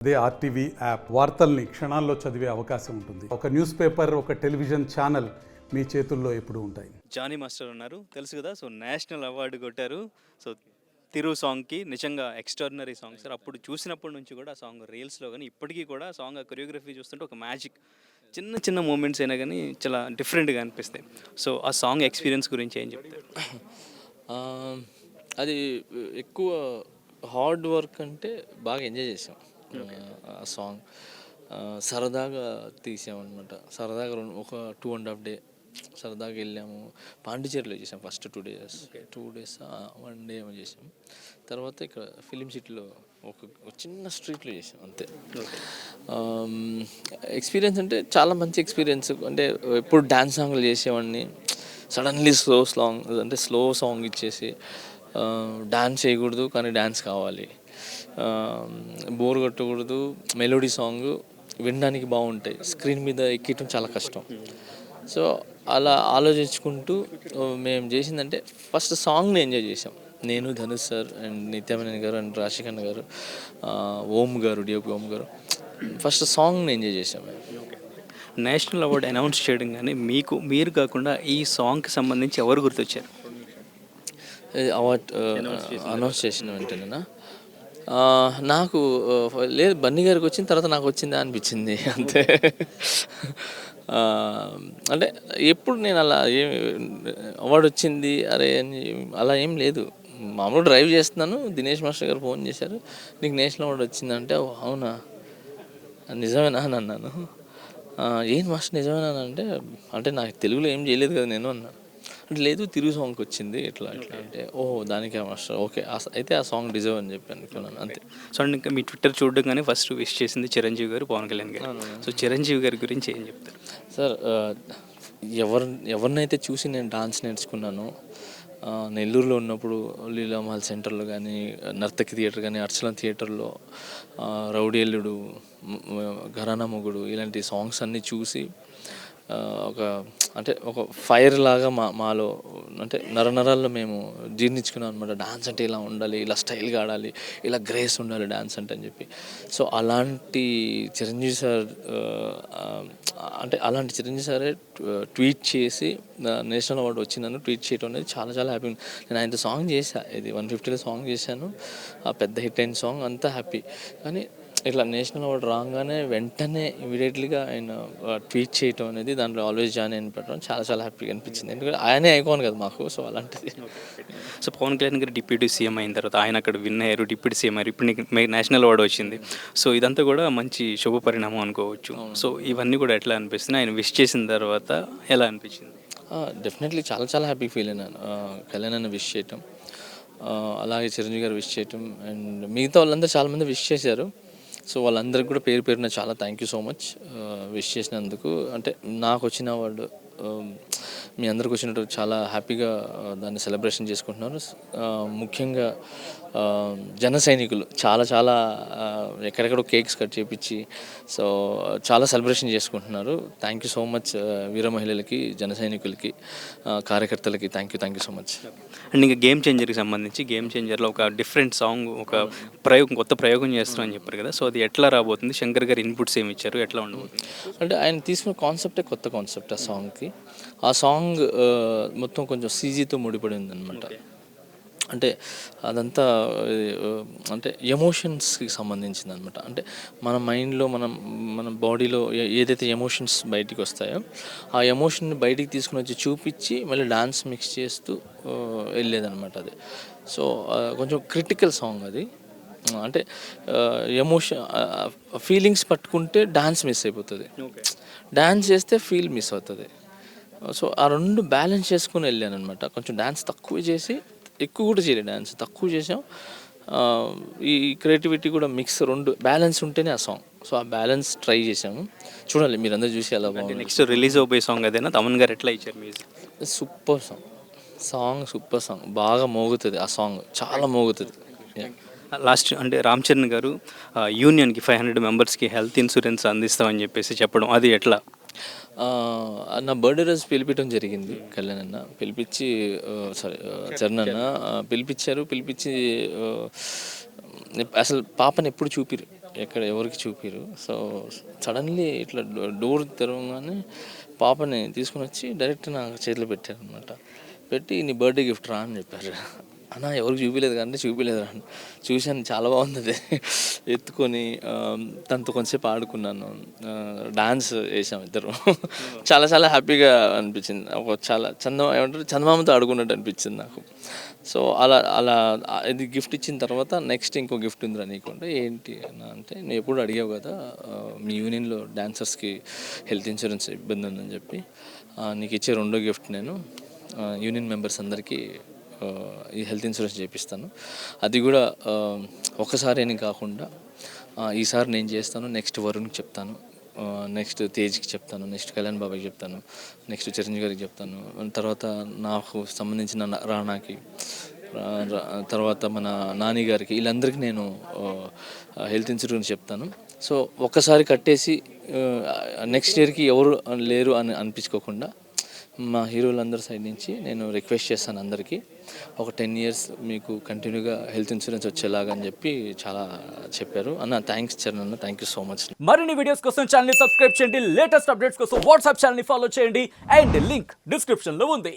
అదే RTV app వార్తల్ని క్షణాల్లో చదివే అవకాశం ఉంటుంది. ఒక న్యూస్ పేపర్, ఒక టెలివిజన్ ఛానల్ మీ చేతుల్లో ఎప్పుడూ ఉంటాయి. జానీ మాస్టర్ ఉన్నారు తెలుసు కదా. సో నేషనల్ అవార్డు కొట్టారు. సో తిరు సాంగ్కి నిజంగా ఎక్స్ట్రాడినరీ సాంగ్ సార్. అప్పుడు చూసినప్పటి నుంచి కూడా ఆ సాంగ్ రీల్స్లో కానీ ఇప్పటికీ కూడా ఆ సాంగ్ ఆ కొరియోగ్రఫీ చూస్తుంటే ఒక మ్యాజిక్. చిన్న చిన్న మూమెంట్స్ అయినా కానీ చాలా డిఫరెంట్గా అనిపిస్తాయి. సో ఆ సాంగ్ ఎక్స్పీరియన్స్ గురించి ఏం చెప్తారు? అది ఎక్కువ హార్డ్ వర్క్ అంటే బాగా ఎంజాయ్ చేసాం. ఆ సాంగ్ సరదాగా తీసామన్నమాట. సరదాగా ఒక 2.5 డే సరదాగా వెళ్ళాము. పాండిచేరిలో చేసాం ఫస్ట్ 2 డేస్ 1 డే ఏమో చేసాం. తర్వాత ఇక్కడ ఫిలిం సిటీలో ఒక చిన్న స్ట్రీట్లో చేసాం అంతే. ఎక్స్పీరియన్స్ అంటే చాలా మంచి ఎక్స్పీరియన్స్. అంటే ఎప్పుడు డ్యాన్స్ సాంగ్లు చేసేవాడిని, సడన్లీ స్లో సాంగ్ ఇచ్చేసి డ్యాన్స్ చేయకూడదు కానీ డ్యాన్స్ కావాలి, బోర్ కొట్టకూడదు, మెలోడీ సాంగ్ వినడానికి బాగుంటాయి, స్క్రీన్ మీద ఎక్కడం చాలా కష్టం. సో అలా ఆలోచించుకుంటూ మేము చేసిందంటే ఫస్ట్ సాంగ్ని ఎంజాయ్ చేసాం. నేను, ధనుష్ సార్ అండ్ నిత్యామేనన్ గారు అండ్ రాశిఖన్నా గారు, ఓం గారు, డిఓపి ఓం గారు ఫస్ట్ సాంగ్ని ఎంజాయ్ చేసాం. నేషనల్ అవార్డు అనౌన్స్ చేయడం కానీ మీరు కాకుండా ఈ సాంగ్కి సంబంధించి ఎవరు గుర్తొచ్చారు? అవార్డ్ అనౌన్స్ చేసిన వెంటనేనా నాకు లేదు, బన్నీ గారికి వచ్చిన తర్వాత నాకు వచ్చిందా అనిపించింది అంతే. అంటే ఎప్పుడు నేను అలా అవార్డు వచ్చింది అరే అని అలా ఏం లేదు. మామూలు డ్రైవ్ చేస్తున్నాను, దినేష్ మాస్టర్ గారు ఫోన్ చేశారు, నీకు నేషనల్ అవార్డు వచ్చిందంటే అవునా నిజమేనా అని అన్నాను. ఏం మాస్టర్ నిజమేనా అంటే నాకు తెలుగులో ఏం చేయలేదు కదా నేను అన్నా. అంటే లేదు, తిరుగు సాంగ్కి వచ్చింది ఇట్లా అంటే ఓహో దానికే మాస్టర్, ఓకే అయితే ఆ సాంగ్ డిజర్వ్ అని చెప్పి అనుకున్నాను అంతే. సో ఇంకా మీ ట్విట్టర్ చూడగానే ఫస్ట్ విష్ చేసింది చిరంజీవి గారు, పవన్ కళ్యాణ్ గారు. సో చిరంజీవి గారి గురించి ఏం చెప్తారు సార్? ఎవరినైతే చూసి నేను డాన్స్ నేర్చుకున్నానో, నెల్లూరులో ఉన్నప్పుడు లీలామహల్ సెంటర్లో కానీ, నర్తకి థియేటర్ కానీ, అర్చన థియేటర్లో రౌడీ ఎల్లుడు, ఘరానా మొగుడు ఇలాంటి సాంగ్స్ అన్నీ చూసి ఒక ఫైర్ లాగా మాలో అంటే నరనరాల్లో మేము జీర్ణించుకున్నాం అనమాట. డాన్స్ అంటే ఇలా ఉండాలి, ఇలా స్టైల్గా ఆడాలి, ఇలా గ్రేస్ ఉండాలి డాన్స్ అంటే అని చెప్పి. సో అలాంటి చిరంజీవి సారే ట్వీట్ చేసి నేషనల్ అవార్డు వచ్చిందని ట్వీట్ చేయడం అనేది చాలా చాలా హ్యాపీ. నేను ఆయనతో సాంగ్ చేశాను, ఇది 150లో సాంగ్ చేశాను, ఆ పెద్ద హిట్ అయిన సాంగ్, అంతా హ్యాపీ. కానీ ఇట్లా నేషనల్ అవార్డు రాగానే వెంటనే ఇమీడియట్లీగా ఆయన ట్వీట్ చేయటం అనేది, దాంట్లో ఆల్వేస్ జాయిన్ అని పెట్టడం చాలా చాలా హ్యాపీగా అనిపించింది. ఎందుకంటే ఆయనే ఐకాన్ కదా మాకు. సో అలాంటిది. సో పవన్ కళ్యాణ్ గారు డిప్యూటీ సీఎం అయిన తర్వాత ఆయన అక్కడ విన్ అయ్యారు, డిప్యూటీ సీఎం అయ్యారు, ఇప్పుడు మీకు నేషనల్ అవార్డు వచ్చింది. సో ఇదంతా కూడా మంచి శుభ పరిణామం అనుకోవచ్చు. సో ఇవన్నీ కూడా ఎట్లా అనిపిస్తుంది? ఆయన విష్ చేసిన తర్వాత ఎలా అనిపించింది? డెఫినెట్లీ చాలా చాలా హ్యాపీ ఫీల్ అయినాను. కళ్యాణ్ అన్న విష్ చేయటం, అలాగే చిరంజీవి గారు విష్ చేయటం, అండ్ మిగతా వాళ్ళందరూ చాలామంది విష్ చేశారు. సో వాళ్ళందరికీ కూడా పేరు పేరున చాలా thank you so much wish చేసినందుకు. అంటే నాకు వచ్చిన అవార్డు మీ అందరికి వచ్చినట్టు చాలా హ్యాపీగా దాన్ని సెలబ్రేషన్ చేసుకుంటున్నారు. ముఖ్యంగా జన సైనికులు చాలా చాలా ఎక్కడెక్కడో కేక్స్ కట్ చేయించి సో చాలా సెలబ్రేషన్ చేసుకుంటున్నారు. థ్యాంక్ యూ సో మచ్ వీర మహిళలకి, జన సైనికులకి, కార్యకర్తలకి thank you so much. And ఇంకా గేమ్ చేంజర్కి సంబంధించి, గేమ్ చేంజర్లో ఒక డిఫరెంట్ సాంగ్, ఒక కొత్త ప్రయోగం చేస్తున్నామని చెప్పారు కదా. సో అది ఎట్లా రాబోతుంది? శంకర్ గారు ఇన్పుట్స్ ఏమి ఇచ్చారు, ఎట్లా ఉండబోతుంది? అంటే ఆయన తీసుకున్న కాన్సెప్టే కొత్త కాన్సెప్ట్ ఆ సాంగ్కి. ఆ సాంగ్ మొత్తం కొంచెం సీజీతో ముడిపడి ఉందన్నమాట. అంటే అదంతా అంటే ఎమోషన్స్కి సంబంధించింది అనమాట. అంటే మన మైండ్లో మన బాడీలో ఏదైతే ఎమోషన్స్ బయటికి వస్తాయో ఆ ఎమోషన్ని బయటికి తీసుకుని వచ్చి చూపించి మళ్ళీ డాన్స్ మిక్స్ చేస్తూ వెళ్ళేదన్నమాట అది. సో కొంచెం క్రిటికల్ సాంగ్ అది. అంటే ఫీలింగ్స్ పట్టుకుంటే డాన్స్ మిస్ అయిపోతుంది, డాన్స్ చేస్తే ఫీల్ మిస్ అవుతుంది. సో ఆ రెండు బ్యాలెన్స్ చేసుకుని వెళ్ళాను అనమాట. కొంచెం డాన్స్ తక్కువ చేసి, ఎక్కువ కూడా చేయలేదు, డాన్స్ తక్కువ చేసాం, ఈ క్రియేటివిటీ కూడా మిక్స్, రెండు బ్యాలెన్స్ ఉంటేనే ఆ సాంగ్. సో ఆ బ్యాలెన్స్ ట్రై చేసాము. చూడాలి, మీరు అందరూ చూసి ఎలా బాగుంది. నెక్స్ట్ రిలీజ్ అవబోయే సాంగ్ అదేనా? తమన్ గారు ఎట్లా ఇచ్చారు మ్యూజిక్? సూపర్ సాంగ్ బాగా మోగుతుంది. ఆ సాంగ్ చాలా మోగుతుంది. లాస్ట్ అంటే రామ్ చరణ్ గారు యూనియన్కి 500 మెంబర్స్కి హెల్త్ ఇన్సూరెన్స్ అందిస్తామని చెప్పేసి చెప్పడం, అది ఎట్లా? నా బర్త్డే రోజు పిలిపించడం జరిగింది. కళ్యాణ్ అన్న పిలిపించి చరణ్ అన్న పిలిపించి అసలు పాపని ఎప్పుడు చూపిరు. ఎక్కడ ఎవరికి చూపిరు. సో సడన్లీ ఇట్లా డోర్ తెరవగానే పాపని తీసుకుని వచ్చి డైరెక్ట్ నా చేతిలో పెట్టారనమాట. పెట్టి నీ బర్త్డే గిఫ్ట్ రా అని చెప్పారు. అన్న ఎవరికి చూపించలేదు కానీ చూపించలేదు రా చూశాను, చాలా బాగుంది అది. ఎత్తుకొని తనతో కొంచెంసేపు ఆడుకున్నాను, డాన్స్ వేసాం ఇద్దరు. చాలా చాలా హ్యాపీగా అనిపించింది. ఒక చాలా ఏమంటారు చందమామతో ఆడుకున్నట్టు అనిపించింది నాకు. సో అలా ఇది గిఫ్ట్ ఇచ్చిన తర్వాత నెక్స్ట్ ఇంకో గిఫ్ట్ ఉందిరా నీకుంటే ఏంటి అన్న అంటే, నేను ఎప్పుడు అడిగావు కదా మీ యూనియన్లో డాన్సర్స్కి హెల్త్ ఇన్సూరెన్స్ ఇబ్బంది ఉందని చెప్పి, నీకు ఇచ్చే రెండో గిఫ్ట్ నేను యూనియన్ మెంబర్స్ అందరికీ ఈ హెల్త్ ఇన్సూరెన్స్ చేపిస్తాను. అది కూడా ఒక్కసారి అని కాకుండా ఈసారి నేను చేస్తాను, నెక్స్ట్ వరుణ్కి చెప్తాను, నెక్స్ట్ తేజ్కి చెప్తాను, నెక్స్ట్ కళ్యాణ్ బాబాయ్కి చెప్తాను, నెక్స్ట్ చిరంజీవి గారికి చెప్తాను, తర్వాత నాకు సంబంధించిన రానాకి, తర్వాత మన నాని గారికి, వీళ్ళందరికీ నేను హెల్త్ ఇన్సూరెన్స్ చెప్తాను. సో ఒక్కసారి కట్టేసి నెక్స్ట్ ఇయర్కి ఎవరు లేరు అని అనిపించుకోకుండా మా హీరోలందరి సైడ్ నుంచి నేను రిక్వెస్ట్ చేస్తాను అందరికీ, ఒక 10 years మీకు కంటిన్యూగా హెల్త్ ఇన్సూరెన్స్ వచ్చేలాగా అని చెప్పి చాలా చెప్పారు. అన్న థ్యాంక్స్ చరణ్ అన్న, థ్యాంక్ యూ సో మచ్. మరిన్ని వీడియోస్ కోసం ఛానల్ ని సబ్స్క్రైబ్ చేయండి, లేటెస్ట్ అప్డేట్స్ కోసం వాట్సాప్ ఛానల్ ని ఫాలో చేయండి అండ్ లింక్ డిస్క్రిప్షన్ లో ఉంది.